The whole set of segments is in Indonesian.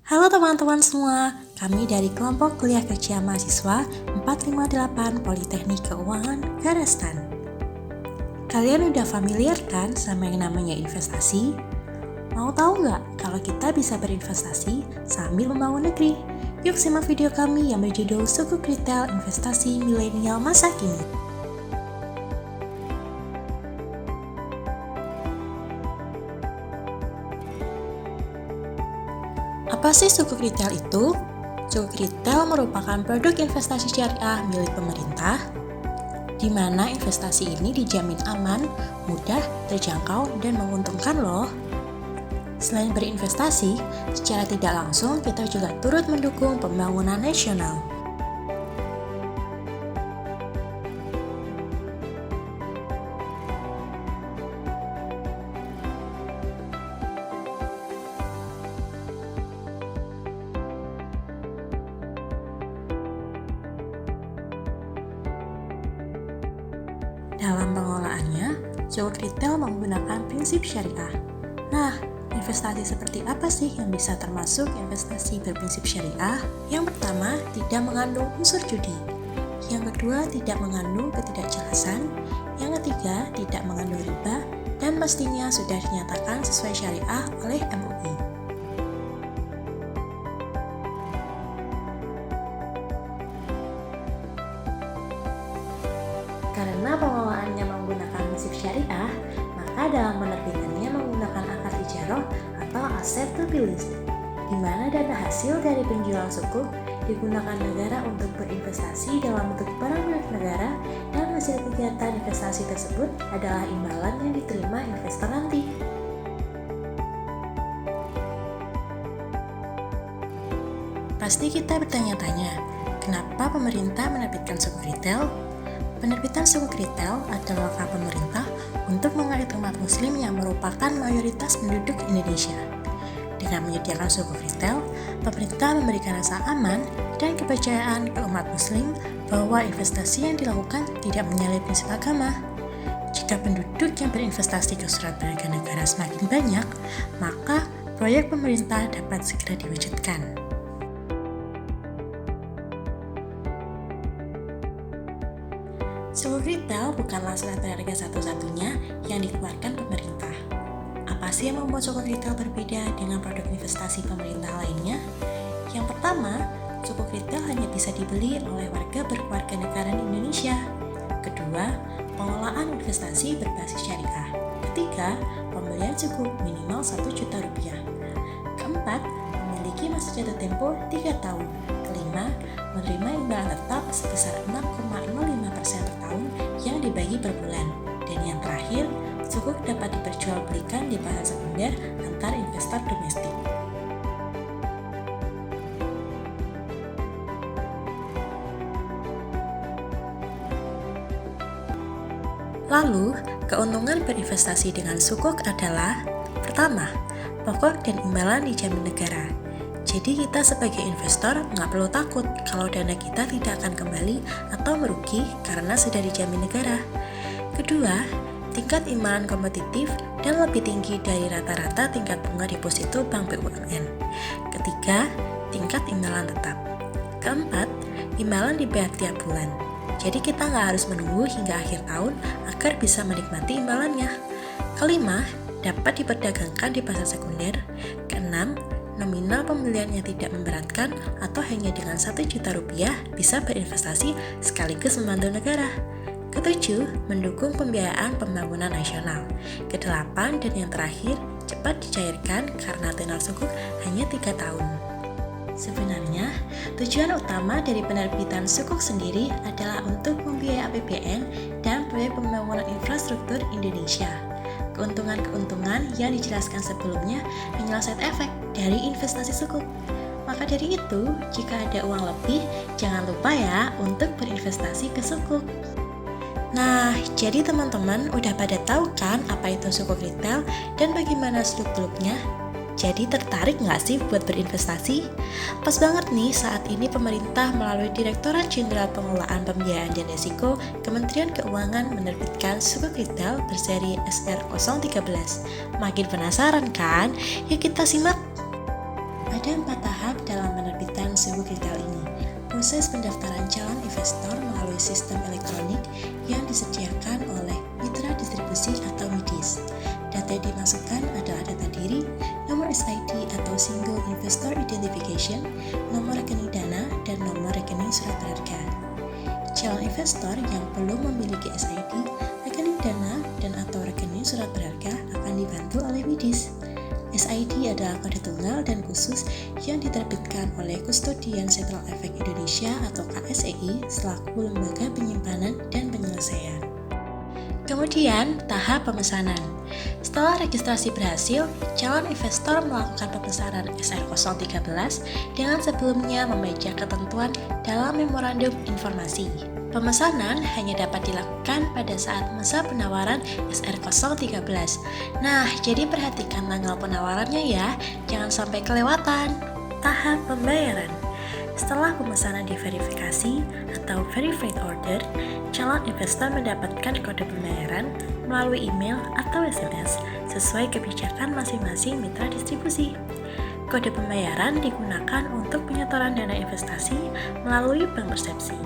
Halo teman-teman semua, kami dari kelompok kuliah kerja mahasiswa 458 Politeknik Keuangan Karastan. Kalian udah familiar kan sama yang namanya investasi? Mau tahu nggak kalau kita bisa berinvestasi sambil membangun negeri? Yuk simak video kami yang berjudul Sukuk Retail Investasi Milenial Masa Kini. Apa sih sukuk retail itu? Sukuk retail merupakan produk investasi syariah milik pemerintah, di mana investasi ini dijamin aman, mudah, terjangkau, dan menguntungkan loh. Selain berinvestasi, secara tidak langsung kita juga turut mendukung pembangunan nasional. Dalam pengelolaannya, sukuk retail menggunakan prinsip syariah. Nah, investasi seperti apa sih yang bisa termasuk investasi berprinsip syariah? Yang pertama, tidak mengandung unsur judi. Yang kedua, tidak mengandung ketidakjelasan. Yang ketiga, tidak mengandung riba. Dan pastinya sudah dinyatakan sesuai syariah oleh MUI. Karena pengelolaannya menggunakan prinsip syariah, maka dalam penerbitannya menggunakan akad ijarah atau aset to be leased, di mana dana hasil dari penjualan sukuk digunakan negara untuk berinvestasi dalam bentuk barang milik negara, dan hasil kegiatan investasi tersebut adalah imbalan yang diterima investor nanti. Pasti kita bertanya-tanya, kenapa pemerintah menerbitkan sukuk retail? Penerbitan sukuk retail adalah langkah pemerintah untuk mengait umat muslim yang merupakan mayoritas penduduk Indonesia. Dengan menyediakan sukuk retail, pemerintah memberikan rasa aman dan kepercayaan ke umat muslim bahwa investasi yang dilakukan tidak menyalahi prinsip agama. Jika penduduk yang berinvestasi ke surat berharga negara semakin banyak, maka proyek pemerintah dapat segera diwujudkan. Sukuk retail bukanlah surat berharga satu-satunya yang dikeluarkan pemerintah. Apa sih yang membuat sukuk retail berbeda dengan produk investasi pemerintah lainnya? Yang pertama, sukuk retail hanya bisa dibeli oleh warga berkeluarga negaraan Indonesia. Kedua, pengelolaan investasi berbasis syariah. Ketiga, pembelian sukuk minimal 1 juta rupiah. Keempat, memiliki masa jatuh tempo 3 tahun. Kelima, menerima imbalan tetap sebesar 6,05% per tahun yang dibagi per bulan. Dan yang terakhir, sukuk dapat diperjualbelikan di pasar sekunder antar investor domestik. Lalu, keuntungan berinvestasi dengan sukuk adalah: pertama, pokok dan imbalan dijamin negara. Jadi kita sebagai investor nggak perlu takut kalau dana kita tidak akan kembali atau merugi karena sudah dijamin negara. Kedua, tingkat imbalan kompetitif dan lebih tinggi dari rata-rata tingkat bunga deposito Bank BUMN. Ketiga, tingkat imbalan tetap. Keempat, imbalan dibayar tiap bulan. Jadi kita nggak harus menunggu hingga akhir tahun agar bisa menikmati imbalannya. Kelima, dapat diperdagangkan di pasar sekunder. Keenam, nominal pembeliannya tidak memberatkan atau hanya dengan 1 juta rupiah bisa berinvestasi sekaligus membantu negara. Ketujuh, mendukung pembiayaan pembangunan nasional. Kedelapan dan yang terakhir, cepat dicairkan karena tenor sukuk hanya 3 tahun. Sebenarnya, tujuan utama dari penerbitan sukuk sendiri adalah untuk membiayai APBN dan proyek pembangunan infrastruktur Indonesia. Keuntungan-keuntungan yang dijelaskan sebelumnya hanyalah side effect dari investasi sukuk. Maka dari itu, jika ada uang lebih, jangan lupa ya untuk berinvestasi ke sukuk. Nah, jadi teman-teman udah pada tahu kan apa itu sukuk retail dan bagaimana seluk-beluknya? Jadi tertarik nggak sih buat berinvestasi? Pas banget nih saat ini pemerintah melalui Direktorat Jenderal Pengelolaan Pembiayaan dan Risiko Kementerian Keuangan menerbitkan sukuk retail berseri SR013. Makin penasaran kan? Yuk kita simak. Ada 4 tahap dalam penerbitan sukuk retail ini. Proses pendaftaran calon investor melalui sistem elektronik yang disediakan oleh mitra distribusi atau MIDIS. Data yang dimasukkan adalah data diri, nomor SID atau Single Investor Identification, nomor rekening dana, dan nomor rekening surat berharga. Calon investor yang belum memiliki SID, rekening dana, dan atau rekening surat berharga akan dibantu oleh MIDIS. SID adalah kode tunggal dan khusus yang diterbitkan oleh Kustodian Central Efek Indonesia atau KSEI selaku lembaga penyimpanan dan penyelesaian. Kemudian, tahap pemesanan. Setelah registrasi berhasil, calon investor melakukan pemesanan SR013 dengan sebelumnya membaca ketentuan dalam memorandum informasi. Pemesanan hanya dapat dilakukan pada saat masa penawaran SR013. Nah, jadi perhatikan tanggal penawarannya ya, jangan sampai kelewatan. Tahap pembayaran. Setelah pemesanan diverifikasi atau verified order, calon investor mendapatkan kode pembayaran melalui email atau SMS sesuai kebijakan masing-masing mitra distribusi. Kode pembayaran digunakan untuk penyetoran dana investasi melalui bank persepsi,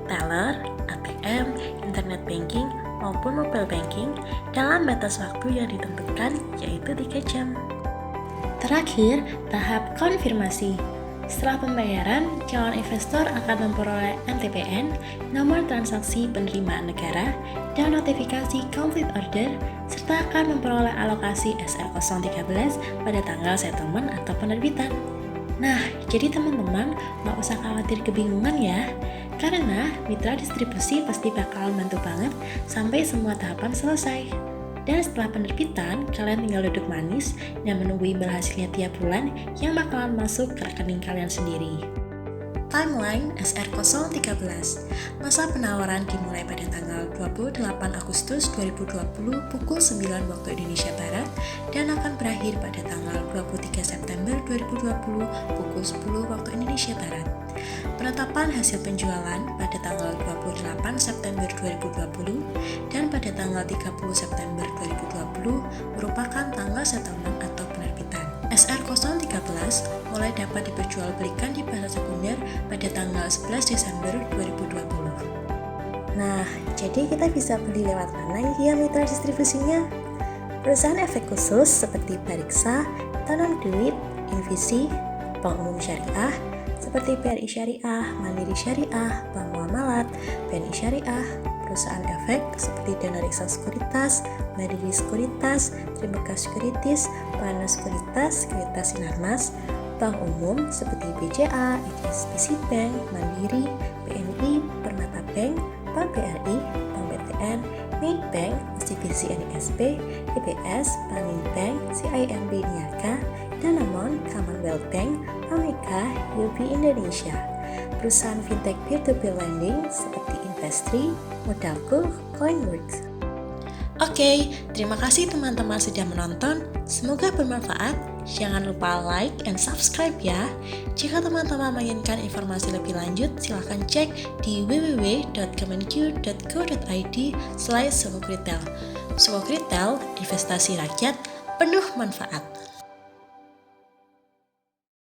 teller, ATM, internet banking, maupun mobile banking dalam batas waktu yang ditentukan yaitu 3 jam. Terakhir, tahap konfirmasi. Setelah pembayaran, calon investor akan memperoleh NTPN, nomor transaksi penerimaan negara, dan notifikasi complete order, serta akan memperoleh alokasi SR013 pada tanggal settlement atau penerbitan. Nah, jadi teman-teman nggak usah khawatir kebingungan ya, karena mitra distribusi pasti bakalan bantu banget sampai semua tahapan selesai. Dan setelah penerbitan, kalian tinggal duduk manis dan menunggu imbal hasilnya tiap bulan yang bakalan masuk ke rekening kalian sendiri. Timeline SR013. Masa penawaran dimulai pada tanggal 28 Agustus 2020 pukul 9 waktu Indonesia Barat dan akan berakhir pada tanggal 23 September 2020 pukul 10 waktu Indonesia Barat. Penetapan hasil penjualan pada tanggal 28 September 2020 dan pada tanggal 30 September 2020 merupakan tanggal settlement atau penerbitan. SR013 mulai dapat diperjualbelikan di pasar sekunder pada tanggal 11 Desember 2020. Nah, jadi kita bisa beli lewat mana ya mitra distribusinya? Perusahaan efek khusus seperti Bariksa, Tanam Duit, Invisi, Bank Umum Syariah, seperti BRI Syariah, Mandiri Syariah, Bank Muamalat, BNI Syariah, perusahaan efek seperti Dana Reksa Sekuritas, Mandiri Sekuritas, Trimegah Sekuritis, Pahana Sekuritas, Sekuritas Sinarmas, Bank Umum seperti BCA, HSBC Bank, Mandiri, BNI, Permata Bank, Bank BRI, Bank BTN, Maybank, OCBC NISP, DBS, Panin Bank, CIMB Niaga, Danamon, Commonwealth Bank, Omega, UB Indonesia, perusahaan fintech peer-to-peer lending seperti Investri, Modalku, Coinworks. Oke, terima kasih teman-teman sudah menonton. Semoga bermanfaat. Jangan lupa like and subscribe ya. Jika teman-teman menginginkan informasi lebih lanjut, silahkan cek di www.kemenq.go.id/sukuk retail. Sukuk retail, investasi rakyat, penuh manfaat.